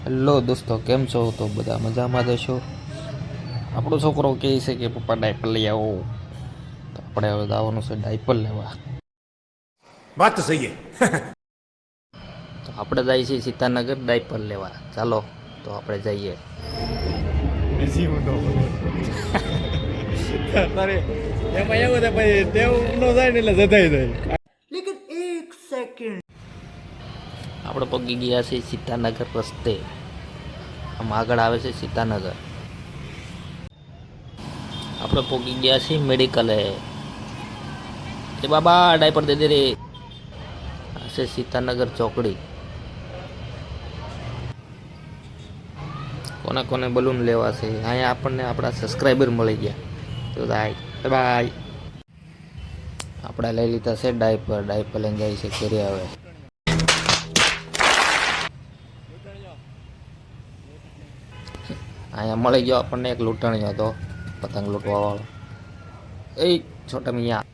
Hello દોસ્તો, કેમ છો? તો બધા મજામાં જશો. આપણો છોકરો કહે છે કે પપ્પા ડાયપર લઈ આવો, તો આપણે હવે જવાનું છે ડાયપર લેવા. વાત તો સહી હે. તો આપણે જઈએ છીએ સીતાનગર ડાયપર લેવા. ચાલો તો આપણે જઈએ. તારે એમાં એવું થાય પછી ટેવ નો જાય ને એટલે જતાય જાય. આપણે પગી ગયા છીએ સીતાનગર રસ્તે. આમ આગળ આવે છે સીતાનગર. આપણે પગી ગયા છીએ મેડિકલે. એ બાબા ડાયપર દે દે રે. આ છે સીતાનગર ચોકડી. કોને કોને બલૂન લેવા છે? અહીંયા આપણને આપણા સબસ્ક્રાઈબર મળી ગયા. તો બાય. આપણે લઈ લીધા છે ડાયપર લઈને જાય છે ઘરે. હવે અહીંયા મળી ગયો આપણને એક લૂંટણીયો હતો, પતંગ લૂંટવા વાળો. એ છોટા મિયા.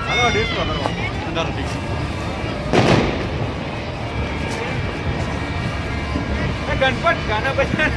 હાલો ડિસ્કો કરો અંદર ડિસ્કો. ગણપત ગાના બજાર.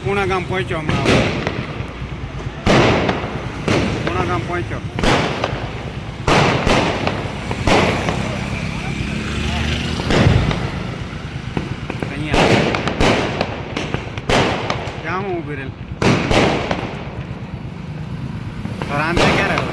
પૂણા ગામ પહોંચ્યો હમણાં. પૂણા ગામ પહોંચ્યો. અહીંયા ક્યાં હું ઊભી રહેલ રાંધે ક્યારે હવે?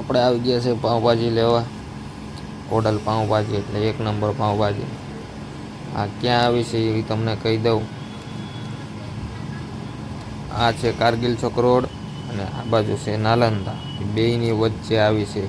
આપણે આવી ગયા છે પાઉંભાજી લેવા. હોટલ પાઉંભાજી એટલે એક નંબર પાઉંભાજી. આ ક્યાં આવી છે એ તમને કહી દઉં. આ છે કારગિલ ચોક રોડ અને આ બાજુ છે નાલંદા. બેયની વચ્ચે આવી છે.